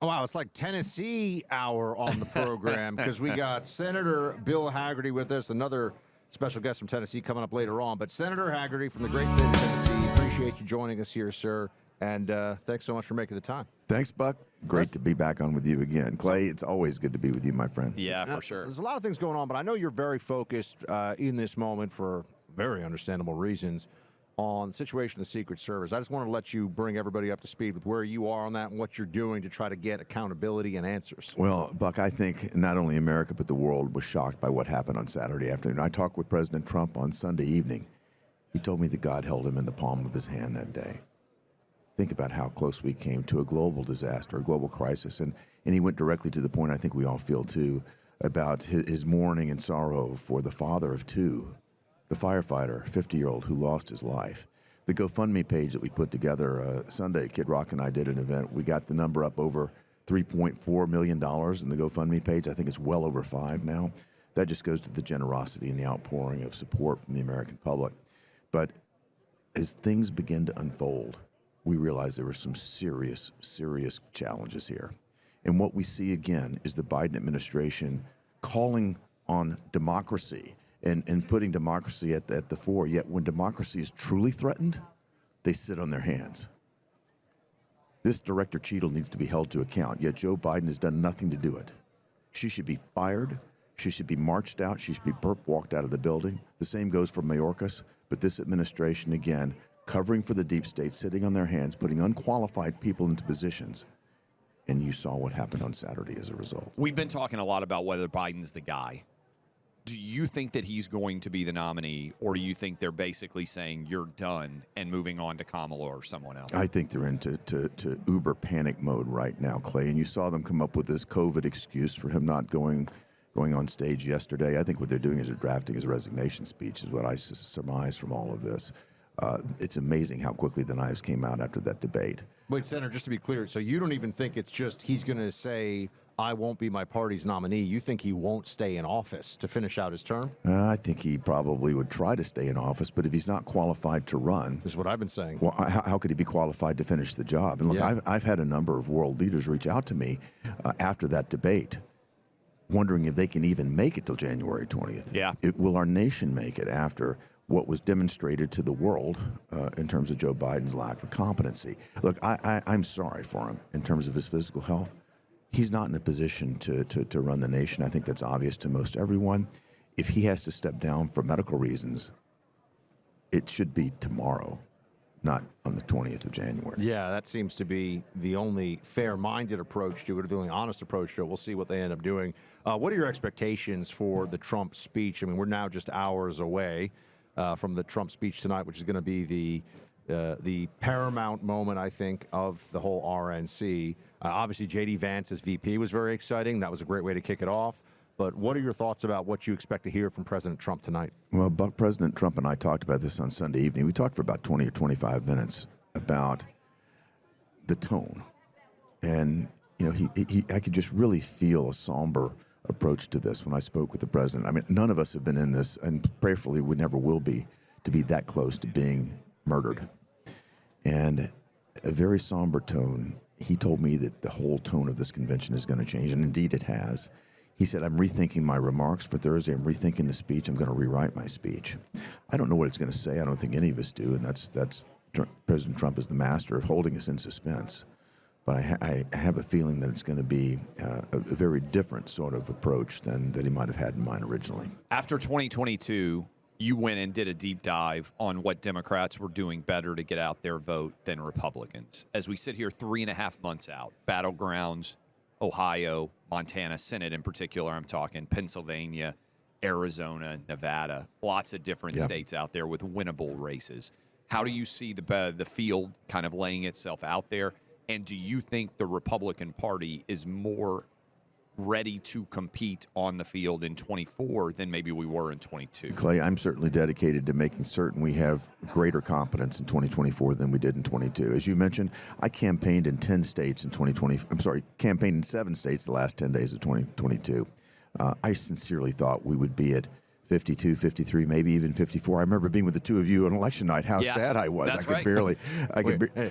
Oh, wow, it's like Tennessee hour on the program because we got Senator Bill Hagerty with us, another special guest from Tennessee coming up later on. But Senator Hagerty from the great state of Tennessee, appreciate you joining us here, sir. And thanks so much for making the time. Thanks, Buck. Great to be back on with you again. Clay, it's always good to be with you, my friend. Yeah, for sure. There's a lot of things going on, but I know you're very focused in this moment for very understandable reasons on the situation of the Secret Service. I just want to let you bring everybody up to speed with where you are on that and what you're doing to try to get accountability and answers. Well, Buck, I think not only America but the world was shocked by what happened on Saturday afternoon. I talked with President Trump on Sunday evening. He told me that God held him in the palm of his hand that day. Think about how close we came to a global disaster, a global crisis. And he went directly to the point I think we all feel, too, about his mourning and sorrow for the father of two, the firefighter, 50-year-old, who lost his life. The GoFundMe page that we put together Sunday, Kid Rock and I did an event. We got the number up over $3.4 million in the GoFundMe page. I think it's well over $5 million now. That just goes to the generosity and the outpouring of support from the American public. But as things begin to unfold, we realized there were some serious, serious challenges here. And what we see again is the Biden administration calling on democracy and putting democracy at the fore. Yet when democracy is truly threatened, they sit on their hands. This Director Cheadle needs to be held to account, yet Joe Biden has done nothing to do it. She should be fired. She should be marched out. She should be walked out of the building. The same goes for Mayorkas. But this administration, again, covering for the deep state, sitting on their hands, putting unqualified people into positions. And you saw what happened on Saturday as a result. We've been talking a lot about whether Biden's the guy. Do you think that he's going to be the nominee, or do you think they're basically saying you're done and moving on to Kamala or someone else? I think they're into uber panic mode right now, Clay. And you saw them come up with this COVID excuse for him not going on stage yesterday. I think what they're doing is they're drafting his resignation speech, is what I surmise from all of this. It's amazing how quickly the knives came out after that debate. Wait, Senator, just to be clear, so you don't even think it's just he's going to say, I won't be my party's nominee. You think he won't stay in office to finish out his term? I think he probably would try to stay in office, but if he's not qualified to run... This is what I've been saying. Well, how could he be qualified to finish the job? And look, Yeah. I've had a number of world leaders reach out to me after that debate, wondering if they can even make it till January 20th. Yeah. Will our nation make it after what was demonstrated to the world in terms of Joe Biden's lack of competency? Look, I'm sorry for him in terms of his physical health. He's not in a position to run the nation. I think that's obvious to most everyone. If he has to step down for medical reasons, it should be tomorrow, not on the 20th of January. Yeah, that seems to be the only fair-minded approach to it, the only honest approach to it. We'll see what they end up doing. What are your expectations for the Trump speech? I mean, we're now just hours away from the Trump speech tonight, which is going to be the paramount moment, I think, of the whole RNC. Obviously, J.D. Vance as VP was very exciting. That was a great way to kick it off. But what are your thoughts about what you expect to hear from President Trump tonight? Well, President Trump and I talked about this on Sunday evening. We talked for about 20 or 25 minutes about the tone. And, you know, I could just really feel a somber approach to this when I spoke with the president. I mean, none of us have been in this, and prayerfully we never will be, to be that close to being murdered. And a very somber tone. He told me that the whole tone of this convention is going to change, and indeed it has. He said, I'm rethinking my remarks for Thursday. I'm rethinking the speech. I'm going to rewrite my speech. I don't know what it's going to say. I don't think any of us do, and that's President Trump is the master of holding us in suspense. But I have a feeling that it's going to be a very different sort of approach than that he might have had in mind originally. After 2022, you went and did a deep dive on what Democrats were doing better to get out their vote than Republicans. As we sit here 3.5 months out, battlegrounds, Ohio, Montana, Senate in particular, I'm talking Pennsylvania, Arizona, Nevada, lots of different states out there with winnable races. How do you see the field kind of laying itself out there? And do you think the Republican Party is more ready to compete on the field in 24 than maybe we were in 22? Clay, I'm certainly dedicated to making certain we have greater competence in 2024 than we did in 22. As you mentioned, I campaigned in 10 states in 2020. Campaigned in 7 states the last 10 days of 2022. I sincerely thought we would be at 52, 53, maybe even 54. I remember being with the two of you on election night. How Yes, sad I was. that's I could right. barely.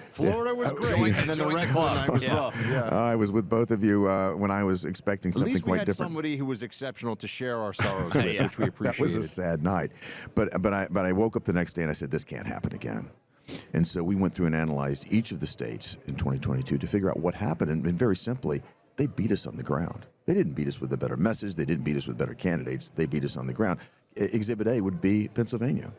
Florida was great, and then the rest of the night was rough. Yeah. I was with both of you when I was expecting At something least we quite had different. somebody who was exceptional to share our sorrows with, which we appreciated. That was a sad night. But I woke up the next day and I said, this can't happen again. And so we went through and analyzed each of the states in 2022 to figure out what happened. And very simply, they beat us on the ground. They didn't beat us with a better message. They didn't beat us with better candidates. They beat us on the ground. Exhibit A would be Pennsylvania.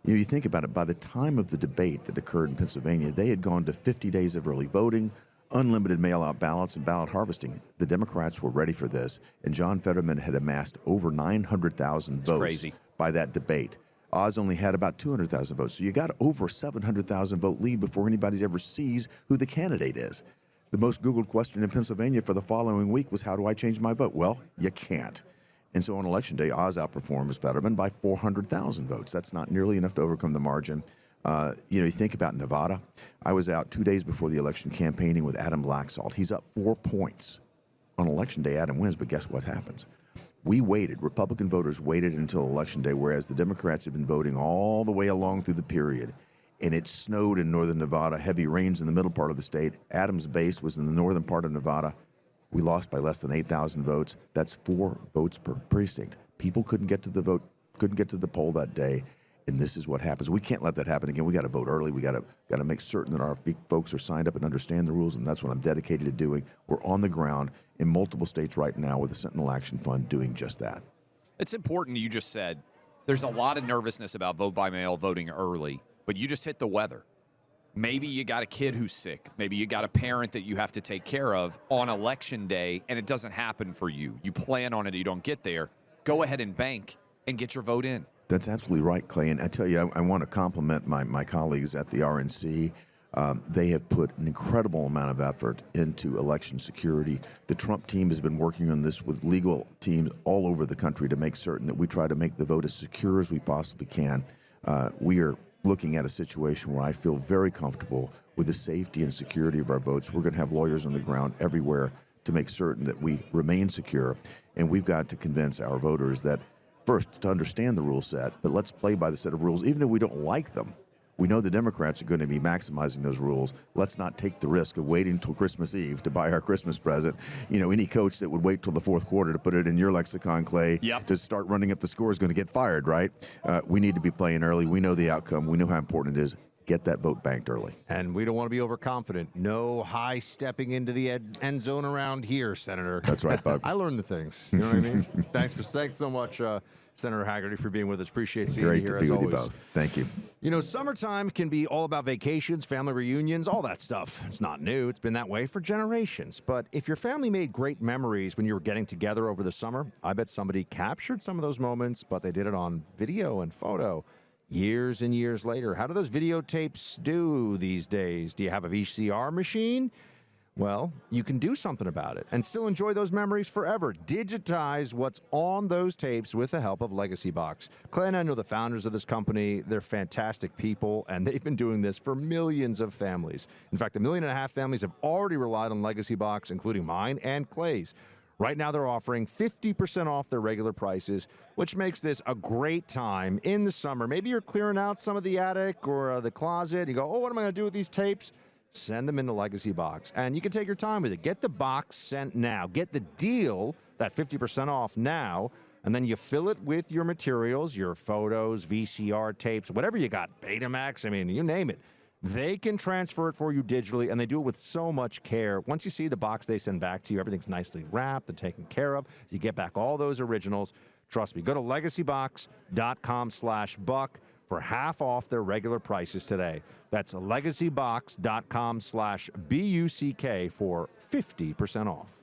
You think about it, by the time of the debate that occurred in Pennsylvania, they had gone to 50 days of early voting, unlimited mail-out ballots, and ballot harvesting. The Democrats were ready for this, and John Fetterman had amassed over 900,000 votes crazy. by that debate. Oz only had about 200,000 votes. So you got over 700,000 vote lead before anybody ever sees who the candidate is. The most Googled question in Pennsylvania for the following week was, how do I change my vote? Well, you can't. And so on Election Day, Oz outperforms Fetterman by 400,000 votes. That's not nearly enough to overcome the margin. You think about Nevada. I was out 2 days before the election campaigning with Adam Laxalt. He's up 4 points. On Election Day, Adam wins, but guess what happens? We waited. Republican voters waited until Election Day, whereas the Democrats have been voting all the way along through the period. And it snowed in northern Nevada, heavy rains in the middle part of the state. Adams' base was in the northern part of Nevada. We lost by less than 8,000 votes. That's 4 votes per precinct. People couldn't get to the poll that day, and this is what happens. We can't let that happen again. We got to vote early. We got to make certain that our folks are signed up and understand the rules, and that's what I'm dedicated to doing. We're on the ground in multiple states right now with the Sentinel Action Fund doing just that. It's important. You just said there's a lot of nervousness about vote by mail, voting early, but you just hit the weather. Maybe you got a kid who's sick. Maybe you got a parent that you have to take care of on Election Day, and it doesn't happen for you. You plan on it, you don't get there. Go ahead and bank and get your vote in. That's absolutely right, Clay. And I tell you, I want to compliment my colleagues at the RNC. They have put an incredible amount of effort into election security. The Trump team has been working on this with legal teams all over the country to make certain that we try to make the vote as secure as we possibly can. We are looking at a situation where I feel very comfortable with the safety and security of our votes. We're going to have lawyers on the ground everywhere to make certain that we remain secure. And we've got to convince our voters that, first, to understand the rule set, but let's play by the set of rules, even if we don't like them. We know the Democrats are going to be maximizing those rules. Let's not take the risk of waiting until Christmas Eve to buy our Christmas present. Any coach that would wait till the fourth quarter to put it in your lexicon, Clay, to start running up the score is going to get fired, right? We need to be playing early. We know the outcome. We know how important it is. Get that vote banked early. And we don't want to be overconfident. No high stepping into the end zone around here, Senator. That's right, Bug. I learned the things. You know what I mean? Thanks so much, Senator Hagerty, for being with us. Appreciate seeing you here, Great to be with you both. Thank you. Summertime can be all about vacations, family reunions, all that stuff. It's not new. It's been that way for generations. But if your family made great memories when you were getting together over the summer, I bet somebody captured some of those moments, but they did it on video and photo. Years and years later, how do those videotapes do these days? Do you have a VCR machine? Well, you can do something about it and still enjoy those memories forever. Digitize what's on those tapes with the help of Legacy Box. Clay and I know the founders of this company. They're fantastic people, and they've been doing this for millions of families. In fact, 1.5 million families have already relied on Legacy Box, including mine and Clay's. Right now, they're offering 50% off their regular prices, which makes this a great time in the summer. Maybe you're clearing out some of the attic or the closet. You go, oh, what am I going to do with these tapes? Send them into Legacy Box, and you can take your time with it. Get the box sent now. Get the deal, that 50% off now, and then you fill it with your materials, your photos, VCR tapes, whatever you got, Betamax, you name it. They can transfer it for you digitally, and they do it with so much care. Once you see the box they send back to you, everything's nicely wrapped and taken care of. You get back all those originals. Trust me, go to legacybox.com/buck for half off their regular prices today. That's legacybox.com/BUCK for 50% off.